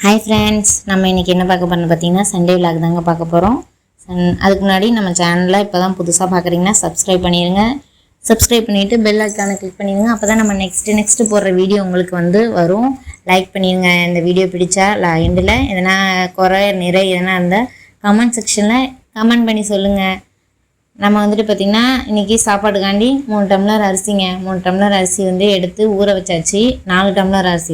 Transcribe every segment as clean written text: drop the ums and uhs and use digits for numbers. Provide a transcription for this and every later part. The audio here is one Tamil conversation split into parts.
ஹாய் ஃப்ரெண்ட்ஸ், நம்ம இன்றைக்கி என்ன பார்க்க போகிறோம்னு பார்த்தீங்கன்னா சண்டே விலாக் தாங்க பார்க்க போகிறோம். அதுக்கு முன்னாடி நம்ம சேனலில் இப்போ தான் புதுசாக பார்க்குறீங்கன்னா சப்ஸ்கிரைப் பண்ணிடுங்க. சப்ஸ்கிரைப் பண்ணிவிட்டு பெல் ஐக்கானை கிளிக் பண்ணிடுங்க. அப்போ தான் நம்ம நெக்ஸ்ட்டு போடுற வீடியோ உங்களுக்கு வரும். லைக் பண்ணிடுங்க. இந்த வீடியோ பிடிச்சா எண்டில் எதனா குறை நிறை எதனா இருந்தால் கமெண்ட் செக்ஷனில் கமெண்ட் பண்ணி சொல்லுங்கள். நம்ம பார்த்திங்கன்னா இன்றைக்கி சாப்பாடுக்காண்டி 3 டம்ளர் அரிசிங்க. 3 டம்ளர் அரிசி எடுத்து ஊற வச்சாச்சு. 4 டம்ளர் அரிசி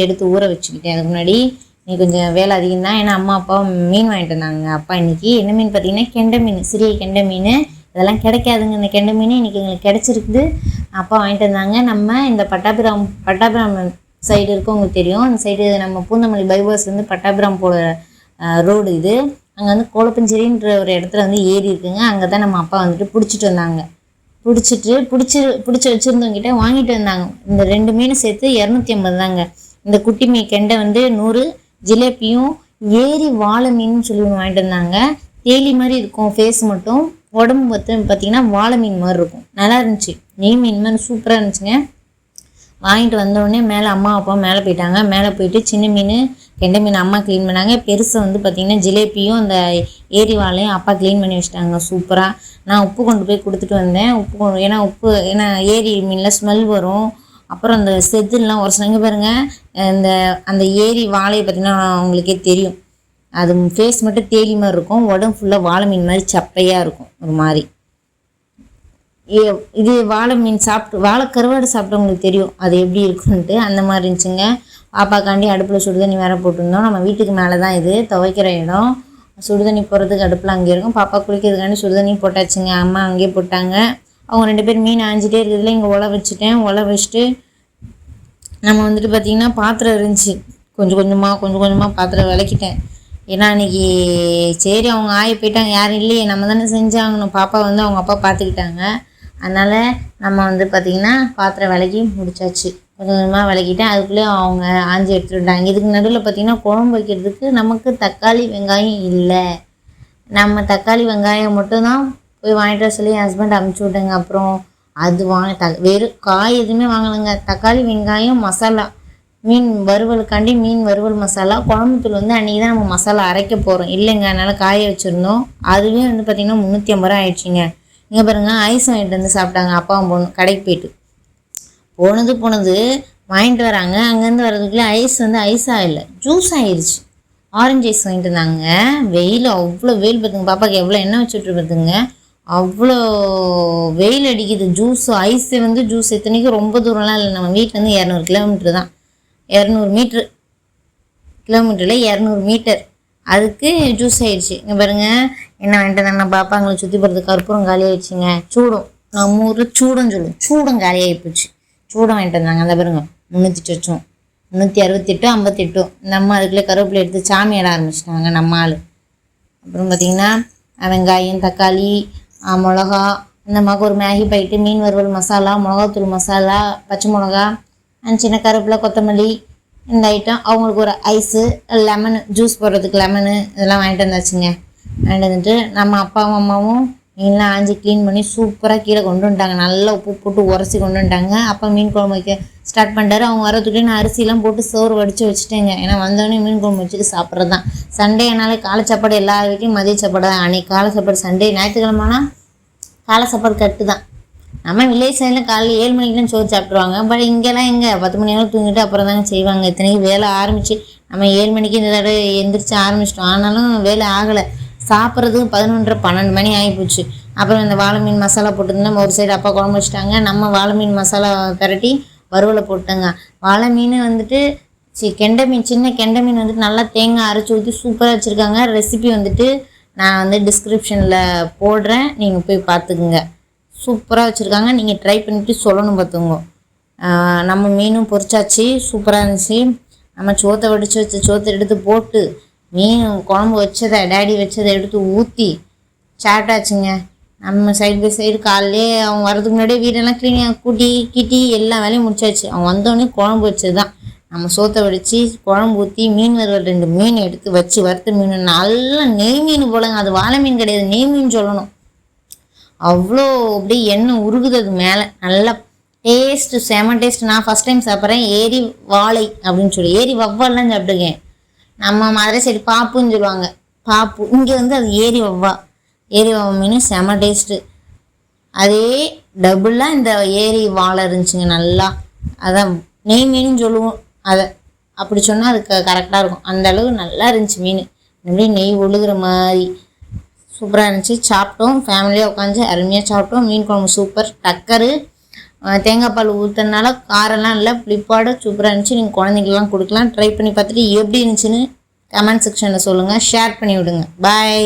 எடுத்து ஊற வச்சுக்கிட்டேன். அதுக்கு முன்னாடி இன்னைக்கு கொஞ்சம் வேலை அதிகம் தான். ஏன்னா அம்மா அப்பா மீன் வாங்கிட்டு வந்தாங்க. அப்பா இன்றைக்கி என்ன மீன் பார்த்திங்கன்னா கெண்டை மீன், சிறிய கெண்டை மீன். இதெல்லாம் கிடைக்காதுங்க. இந்த கெண்டை மீன் இன்றைக்கி எங்களுக்கு கிடச்சிருக்குது. அப்பா வாங்கிட்டு வந்தாங்க. நம்ம இந்த பட்டாபிராம் சைடு இருக்கவங்களுக்கு தெரியும். அந்த சைடு நம்ம பூந்தமல்லி பைபாஸ் பட்டாபிராம் போகிற ரோடு இது. அங்கே கோலப்பஞ்சேரின்ற ஒரு இடத்துல ஏரி இருக்குங்க. அங்கே தான் நம்ம அப்பா பிடிச்சிட்டு வந்தாங்க. பிடிச்சி வச்சுருந்தவங்கிட்ட வாங்கிட்டு வந்தாங்க. இந்த 2 மீன் சேர்த்து 250 தாங்க. இந்த குட்டி மீன் கெண்டை 100, ஜிலேபியும் ஏரி வாழை மீன் சொல்லி ஒன்று வாங்கிட்டு வந்தாங்க. தேலி மாதிரி இருக்கும் ஃபேஸ் மட்டும், உடம்பு பார்த்திங்கன்னா வாழை மீன் மாதிரி இருக்கும். நல்லா இருந்துச்சு. நெய் மீன் மாதிரி சூப்பராக இருந்துச்சுங்க. வாங்கிட்டு வந்தோடனே மேலே அம்மா அப்பா மேலே போயிட்டாங்க. மேலே போயிட்டு சின்ன மீன் கெண்டை மீன் அம்மா க்ளீன் பண்ணாங்க. பெருசை பார்த்திங்கன்னா ஜிலேபியும் அந்த ஏரி வாழையும் அப்பா க்ளீன் பண்ணி வச்சிட்டாங்க சூப்பராக. நான் உப்பு கொண்டு போய் கொடுத்துட்டு வந்தேன். ஏன்னா ஏரி மீனில் ஸ்மெல் வரும். அப்புறம் அந்த செத்துலாம் ஒரு சிலங்க பாருங்கள், அந்த ஏரி வாழையை பார்த்திங்கன்னா அவங்களுக்கே தெரியும். அது ஃபேஸ் மட்டும் தேலி மாதிரி இருக்கும், உடம்பு ஃபுல்லாக வாழை மீன் மாதிரி சப்பையாக இருக்கும் ஒரு மாதிரி. இது வாழை மீன் வாழை கருவாடு சாப்பிட்டவங்களுக்கு தெரியும் அது எப்படி இருக்குன்ட்டு. அந்த மாதிரி இருந்துச்சுங்க. பாப்பாக்காண்டி அடுப்பில் சுடுதண்ணி வேற போட்டிருந்தோம். நம்ம வீட்டுக்கு மேலே தான் இது துவைக்கிற இடம். சுடுதண்ணி போடுறதுக்கு அடுப்பில் அங்கே இருக்கும். பாப்பா குளிக்கிறதுக்காண்டி சுடுதண்ணி போட்டாச்சுங்க. அம்மா அங்கேயே போட்டாங்க. அவங்க 2 பேர் மீன் ஆஞ்சிட்டே இருக்கிறதுல இங்கே உலை வச்சுட்டு நம்ம பார்த்திங்கன்னா பாத்திரம் இருந்துச்சு. கொஞ்சம் கொஞ்சமாக பாத்திரம் விளக்கிட்டேன். ஏன்னா அன்றைக்கி சரி அவங்க ஆகி போயிட்டாங்க, யாரும் இல்லையே, நம்ம தானே செஞ்சாங்கணும். பாப்பா அவங்க அப்பா பார்த்துக்கிட்டாங்க. அதனால் நம்ம பார்த்திங்கன்னா பாத்திரம் விளக்கி முடிச்சாச்சு. கொஞ்சமாக விளக்கிட்டேன். அதுக்குள்ளே அவங்க ஆஞ்சி எடுத்துக்கிட்டாங்க. இதுக்கு நடுவில் பார்த்திங்கன்னா குழம்பு வைக்கிறதுக்கு நமக்கு தக்காளி வெங்காயம் இல்லை. நம்ம தக்காளி வெங்காயம் மட்டும்தான் போய் வாங்கிட்டு வர சொல்லி என் ஹஸ்பண்ட் அனுப்பிச்சி விட்டேங்க. அப்புறம் அது வெறும் காய் எதுவுமே வாங்கலைங்க. தக்காளி வெங்காயம் மசாலா, மீன் வறுவல் மசாலா, குழம்புத்தூள் அன்றைக்கி தான் நம்ம மசாலா அரைக்க போகிறோம் இல்லைங்க. அதனால் காய வச்சுருந்தோம். அதுவே பார்த்திங்கன்னா 350 ரூபா ஆயிடுச்சுங்க. இங்கே பாருங்கள், ஐஸ் வாங்கிட்டு சாப்பிட்டாங்க. அப்பாவும் பொண்ணு கடைக்கு போயிட்டு போனது வாங்கிட்டு வராங்க. அங்கேருந்து வர்றதுக்குள்ளே ஐஸாக இல்லை, ஜூஸ் ஆயிடுச்சு. ஆரஞ்சு ஐஸ் வாங்கிட்டு இருந்தாங்க. வெயில் அவ்வளோ வெயில் பார்த்துங்க. பாப்பாவுக்கு எவ்வளோ எண்ணெய் வச்சுட்டு பார்த்துங்க, அவ்வளோ வெயில் அடிக்குது. ஐஸு ஜூஸ் எத்தனைக்கும் ரொம்ப தூரம்லாம் இல்லை. நம்ம வீட்டிலேருந்து 200 கிலோமீட்டர் தான். 200 கிலோமீட்டரில் 200 மீட்டர். அதுக்கு ஜூஸ் ஆயிடுச்சு. இங்கே பாருங்கள் என்ன வாங்கிட்டு வந்தாங்க. பாப்பாங்களை சுற்றி போகிறதுக்கு கற்பூரம் காலி ஆயிடுச்சுங்க. சூடம், நம்ம ஊரில் சூடம் சொல்லுவோம். சூடம் காலி ஆகி போச்சு. சூடம் வாங்கிட்டு வந்தாங்க. அந்த பாருங்க 368, 368, 58. நம்ம அதுக்குள்ளே கருவேப்பிலை எடுத்து சாமி இட ஆரம்பிச்சிட்டாங்க நம்ம ஆள். அப்புறம் பார்த்திங்கன்னா வெங்காயம், தக்காளி, மிளகா, இந்த மாதிரி ஒரு மேகி பாக்கெட்டு, மீன் வறுவல் மசாலா, மிளகாத்தூள் மசாலா, பச்சை மிளகா, சின்ன கருவேப்பிலை, கொத்தமல்லி, இந்த ஐட்டம். அவங்களுக்கு ஒரு ஐஸு, லெமனு, ஜூஸ் போடுறதுக்கு லெமனு, இதெல்லாம் வாங்கிட்டு வந்தாச்சுங்க. வாங்கிட்டு வந்துட்டு நம்ம அப்பாவும் அம்மாவும் மீன்லாம் ஆஞ்சி க்ளீன் பண்ணி சூப்பராக கீழே கொண்டு வந்துட்டாங்க. நல்லா உப்பு போட்டு உரசி கொண்டு வந்துட்டாங்க. அப்போ மீன் குழம்பு வைக்க ஸ்டார்ட் பண்ணிட்டாரு. அவங்க வரதுக்குள்ளே நான் அரிசிலாம் போட்டு சோறு வடித்து வச்சுட்டேங்க. ஏன்னா வந்தோடனே மீன் குழம்பு வச்சுட்டு சாப்பிட்றது தான். சண்டே ஆனாலே காலை சாப்பாடு எல்லா வீட்லையும் மதிய சாப்பாடு தான். அன்றைக்கி காலை சாப்பாடு சண்டே, ஞாயிற்றுக்கிழமைனா காலை சாப்பாடு கட்டு தான். நம்ம வில்லேஜ் சைடில் காலையில் 7 மணிக்கெலாம் சோறு சாப்பிட்ருவாங்க. பட் இங்கெல்லாம் எங்கே 10 மணி தூங்கிட்டு அப்புறம் தாங்க செய்வாங்க. இத்தனைக்கும் வேலை ஆரம்பித்து நம்ம 7 மணிக்கு இந்த தடவை எந்திரிச்சு ஆரம்பிச்சிட்டோம். ஆனாலும் வேலை ஆகலை. சாப்பிட்றதுக்கு 11:30, 12 மணி ஆகிப்போச்சு. அப்புறம் இந்த வாழை மீன் மசாலா போட்டுருந்தோம். ஒரு சைடு அப்பா குழம்பு வச்சுட்டாங்க. நம்ம வாழை மீன் மசாலா பரட்டி வறுவலை போட்டோங்க. வாழை மீன் கெண்டை மீன், சின்ன கெண்டை மீன் நல்லா தேங்காய் அரைச்சி ஊற்றி சூப்பராக வச்சுருக்காங்க. ரெசிபி நான் டிஸ்கிரிப்ஷனில் போடுறேன், நீங்கள் போய் பார்த்துக்குங்க. சூப்பராக வச்சுருக்காங்க. நீங்கள் ட்ரை பண்ணிவிட்டு சொல்லணும் பார்த்துங்க. நம்ம மீனும் பொரிச்சாச்சு, சூப்பராக இருந்துச்சு. நம்ம சோத்தை வடித்து வச்ச சோத்தை எடுத்து போட்டு மீன் குழம்பு டேடி வச்சதை எடுத்து ஊற்றி சாப்பிட்டாச்சுங்க. நம்ம சைடு பை சைடு காலையிலே அவங்க வரதுக்கு முன்னாடியே வீடெல்லாம் க்ளீனாக கிட்டி எல்லா வேலையும் முடிச்சாச்சு. அவங்க வந்தோடனே குழம்பு வச்சது தான். நம்ம சோத்தை வடித்து குழம்பு ஊற்றி மீன் வறுவல் 2 மீன் எடுத்து வச்சு வறுத்த மீன் நல்லா நெய் மீன் போலங்க. அது வாழை மீன் கிடையாது, நெய் மீன் சொல்லணும். அவ்வளோ அப்படியே எண்ணெய் உருகுது அது மேலே. நல்லா டேஸ்ட்டு செம டேஸ்ட். நான் ஃபஸ்ட் டைம் சாப்பிட்றேன் ஏரி வாழை அப்படின்னு சொல்லி. ஏரி வவ்வால்லாம் சாப்பிட்டுருக்கேன். நம்ம மதுரை சைடு பாப்புன்னு சொல்லுவாங்க, பாப்பு. இங்கே வந்து அது ஏரி வவ்வா. ஏரி வவ்வா மீன் செம டேஸ்ட்டு. அதே டபுளாக இந்த ஏரி வாழை இருந்துச்சுங்க நல்லா. அதான் நெய் மீன் சொல்லுவோம் அதை. அப்படி சொன்னால் அதுக்கு கரெக்டாக இருக்கும். அந்த அளவு நல்லா இருந்துச்சு மீன். அப்படியே நெய் ஒழுகுற மாதிரி சூப்பராக இருந்துச்சு. சாப்பிட்டோம், ஃபேமிலியாக உட்காந்து அருமையாக சாப்பிட்டோம். மீன் குழம்பு சூப்பர். டக்கரு தேங்காய் பால் ஊற்றுறதுனால காரெல்லாம் இல்லை, புளிப்பாடு சூப்பராக இருந்துச்சு. நீங்கள் குழந்தைங்களாம் கொடுக்கலாம். ட்ரை பண்ணி பார்த்துட்டு எப்படி இருந்துச்சுன்னு கமெண்ட் செக்ஷனில் சொல்லுங்கள், ஷேர் பண்ணி விடுங்க. பாய்.